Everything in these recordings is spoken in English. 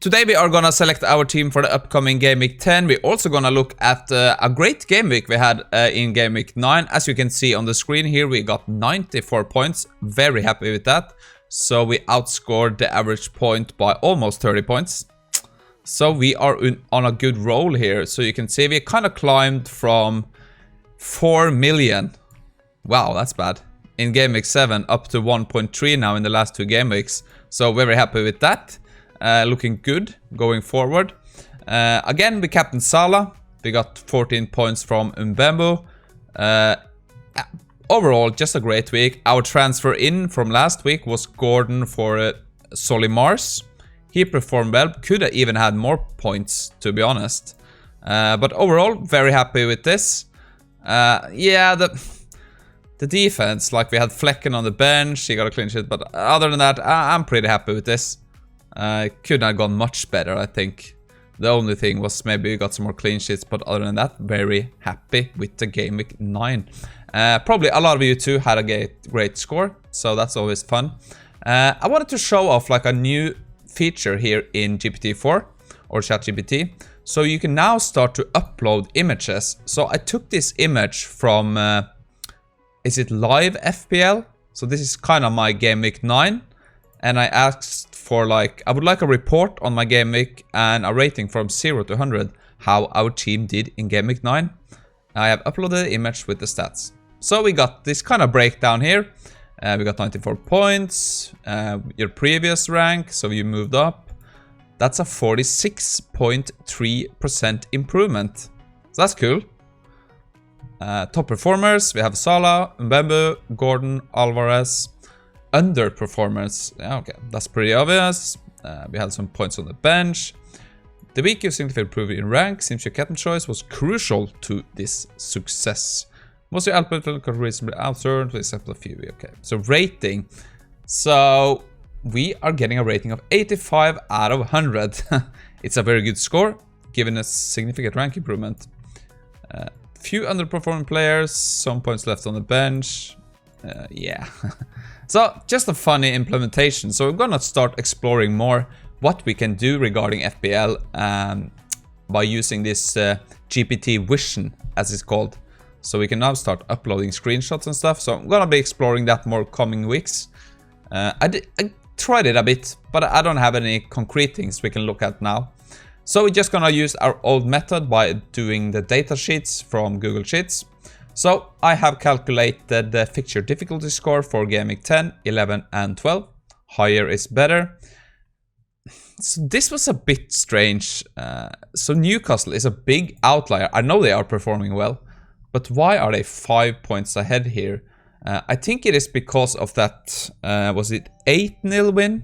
Today we are gonna select our team for the upcoming Game Week 10. We're also gonna look at a great game week we had in Game Week 9. As you can see on the screen here, we got 94 points. Very happy with that. So we outscored the average point by almost 30 points. So we are on a good roll here. So you can see we kind of climbed from 4 million. Wow, that's bad. In Game Week 7 up to 1.3 now in the last 2 game weeks. So very happy with that. Looking good going forward. Again, we captained Salah. We got 14 points from Mbembo. Overall, just a great week. Our transfer in from last week was Gordon for Solimars. He performed well. Could have even had more points, to be honest. But overall, very happy with this. Yeah, the defense, like we had Flecken on the bench. He got a clean sheet. But other than that, I'm pretty happy with this. Could not have gone much better, I think. The only thing was maybe we got some more clean sheets, but other than that, very happy with the Game Week 9. Probably a lot of you too had a great score, so that's always fun. I wanted to show off like a new feature here in GPT-4 or ChatGPT. So you can now start to upload images. So I took this image from, is it Live FPL? So this is kind of my Game Week 9. And I asked for like, I would like a report on my game week and a rating from 0 to 100, how our team did in Game Week 9. I have uploaded the image with the stats. So we got this kind of breakdown here. We got 94 points, your previous rank, so you moved up. That's a 46.3% improvement. So that's cool. Top performers, we have Salah, Mbembo, Gordon, Alvarez. Underperformance, yeah, okay, that's pretty obvious. We had some points on the bench. The week you seem to improve in rank, seems your captain choice was crucial to this success. Was your output got reasonably outturned, with except a few, okay. So rating, so we are getting a rating of 85 out of 100. It's a very good score, given a significant rank improvement. Few underperforming players, some points left on the bench. Yeah. So just a funny implementation. So we're gonna start exploring more what we can do regarding FPL by using this GPT Vision, as it's called. So we can now start uploading screenshots and stuff. So I'm gonna be exploring that more coming weeks. I tried it a bit, but I don't have any concrete things we can look at now. So we're just gonna use our old method by doing the data sheets from Google Sheets. So I have calculated the fixture difficulty score for Game Week 10, 11 and 12. Higher is better. So this was a bit strange. So Newcastle is a big outlier. I know they are performing well, but why are they 5 points ahead here? I think it is because of that, was it 8-0 win?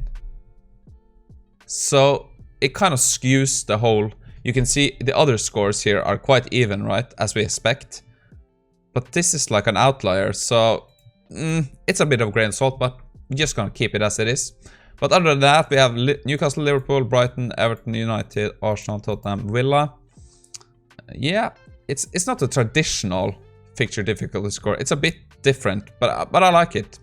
So it kind of skews the whole, you can see the other scores here are quite even, right? As we expect. But this is like an outlier, so it's a bit of grain of salt, but we're just gonna keep it as it is. But other than that, we have Newcastle, Liverpool, Brighton, Everton, United, Arsenal, Tottenham, Villa. Yeah, it's not a traditional fixture difficulty score. It's a bit different, but I like it.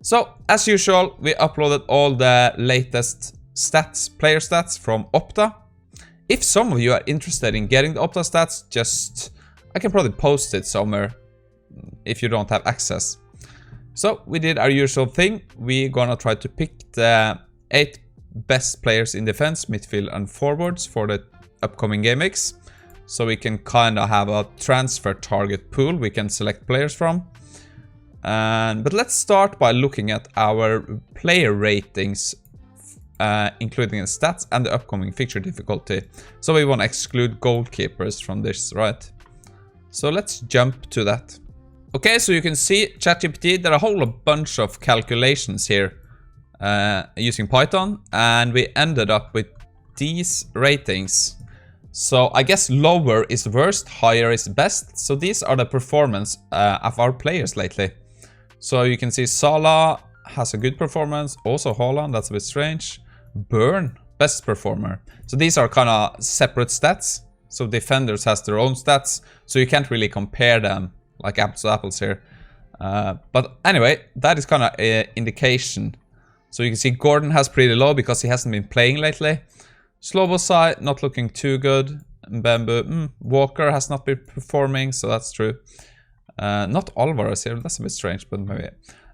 So as usual, we uploaded all the latest stats, player stats from Opta. If some of you are interested in getting the Opta stats, just I can probably post it somewhere if you don't have access. So we did our usual thing. We're gonna try to pick the 8 best players in defense, midfield and forwards for the upcoming game weeks. So we can kind of have a transfer target pool we can select players from. But let's start by looking at our player ratings, including the stats and the upcoming fixture difficulty. So we want to exclude goalkeepers from this, right? So let's jump to that. Okay, so you can see ChatGPT did a whole bunch of calculations here using Python, and we ended up with these ratings. So I guess lower is worst, higher is best. So these are the performance of our players lately. So you can see Salah has a good performance, also Haaland, that's a bit strange. Burn, best performer. So these are kind of separate stats. So defenders has their own stats, so you can't really compare them like apples to apples here. But anyway, that is kind of an indication. So you can see Gordon has pretty low because he hasn't been playing lately. Slobosai, not looking too good. Bamboo, Walker has not been performing, so that's true. Not Alvarez here, that's a bit strange, but maybe.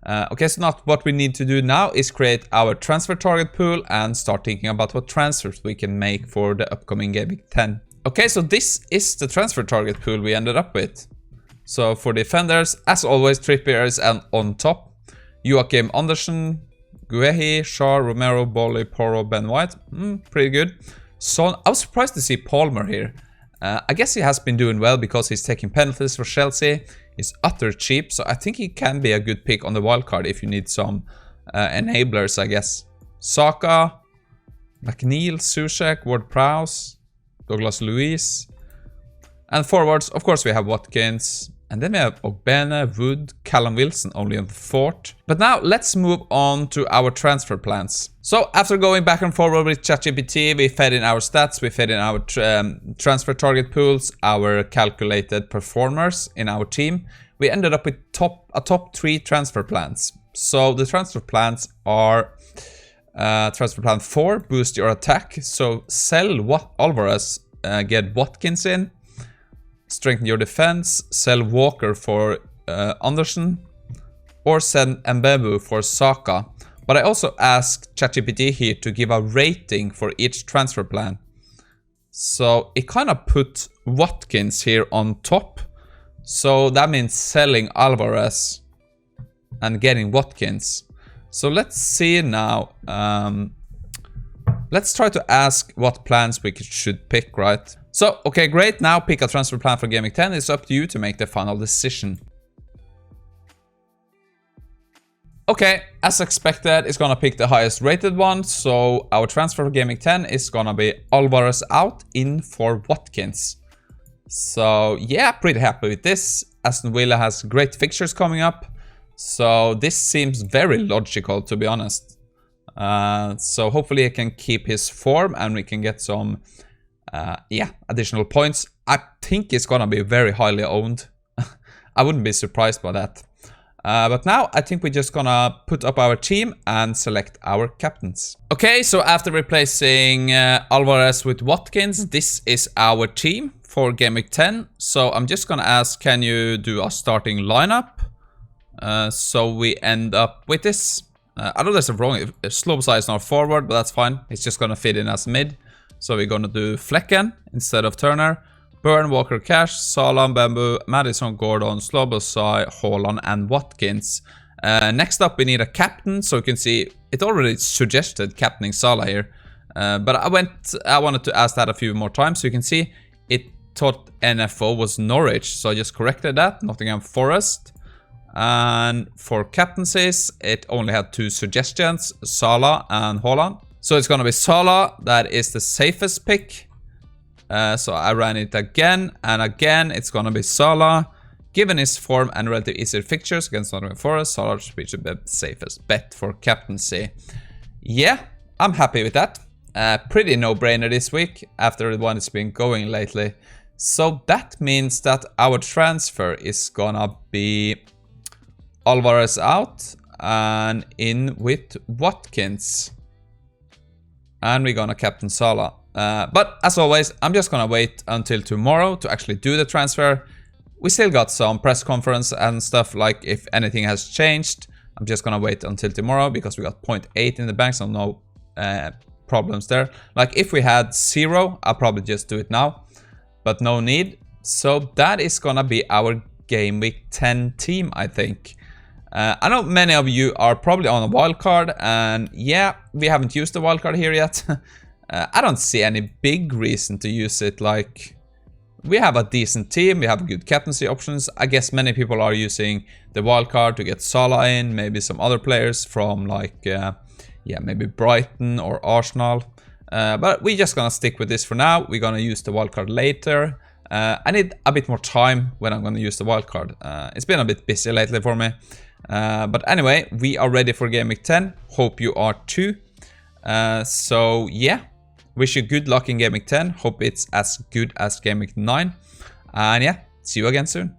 Okay, so not what we need to do now is create our transfer target pool and start thinking about what transfers we can make for the upcoming Game Week 10. Okay, so this is the transfer target pool we ended up with. So for defenders, as always, Trippier is on top. Joachim Andersen, Guehi, Shaw, Romero, Bolly, Porro, Ben White. Pretty good. So I was surprised to see Palmer here. I guess he has been doing well because he's taking penalties for Chelsea. He's utter cheap, so I think he can be a good pick on the wildcard if you need some enablers, I guess. Saka, McNeil, Soucek, Ward-Prowse, Douglas Luiz. And forwards, of course, we have Watkins. And then we have Ogbene, Wood, Callum Wilson only on the 4th. But now let's move on to our transfer plans. So after going back and forward with ChatGPT, we fed in our stats, we fed in our transfer target pools, our calculated performers in our team. We ended up with a top 3 transfer plans. So the transfer plans are transfer plan 4, boost your attack. So sell Alvarez, get Watkins in. Strengthen your defense, sell Walker for Anderson, or send Mbembu for Saka. But I also asked ChatGPT here to give a rating for each transfer plan. So it kind of put Watkins here on top. So that means selling Alvarez and getting Watkins. So let's see now. Let's try to ask what plans we should pick, right? So, okay, great. Now pick a transfer plan for Game Week 10. It's up to you to make the final decision. Okay, as expected, it's gonna pick the highest rated one. So our transfer for Game Week 10 is gonna be Alvarez out, in for Watkins. So yeah, pretty happy with this. Aston Villa has great fixtures coming up. So this seems very logical, to be honest. So hopefully he can keep his form and we can get some additional points. I think it's gonna be very highly owned. I wouldn't be surprised by that. But now I think we're just gonna put up our team and select our captains. Okay, so after replacing Alvarez with Watkins, this is our team for Game Week 10. So I'm just gonna ask, can you do a starting lineup? So we end up with this. I know there's a wrong, Slobosai is not forward, but that's fine. It's just gonna fit in as mid. So we're gonna do Flecken instead of Turner. Burn, Walker, Cash, Salah, Bamboo, Madison, Gordon, Slobosai, Haaland, and Watkins. Next up, we need a captain. So you can see it already suggested captaining Salah here. But I wanted to ask that a few more times. So you can see it thought NFO was Norwich. So I just corrected that. Nottingham Forest. And for captaincies, it only had 2 suggestions, Salah and Haaland. So it's gonna be Salah, that is the safest pick. So I ran it again, and again, it's gonna be Salah. Given his form and relative easier fixtures against Nottingham Forest, Salah should be the safest bet for captaincy. Yeah, I'm happy with that. Pretty no-brainer this week, after the one it's been going lately. So that means that our transfer is gonna be Alvarez out and in with Watkins. And we're gonna captain Salah. But as always, I'm just gonna wait until tomorrow to actually do the transfer. We still got some press conference and stuff, like if anything has changed. I'm just gonna wait until tomorrow because we got 0.8 in the bank, so no problems there. Like if we had 0, I'll probably just do it now, but no need. So that is gonna be our Game Week 10 team, I think. I know many of you are probably on a wildcard, and yeah, we haven't used the wildcard here yet. I don't see any big reason to use it. Like, we have a decent team, we have good captaincy options. I guess many people are using the wildcard to get Salah in, maybe some other players from like, maybe Brighton or Arsenal. But we're just gonna stick with this for now. We're gonna use the wildcard later. I need a bit more time when I'm gonna use the wildcard. It's been a bit busy lately for me. But anyway, we are ready for Game Week 10. Hope you are too. So yeah, wish you good luck in Game Week 10. Hope it's as good as Game Week 9. And yeah, see you again soon.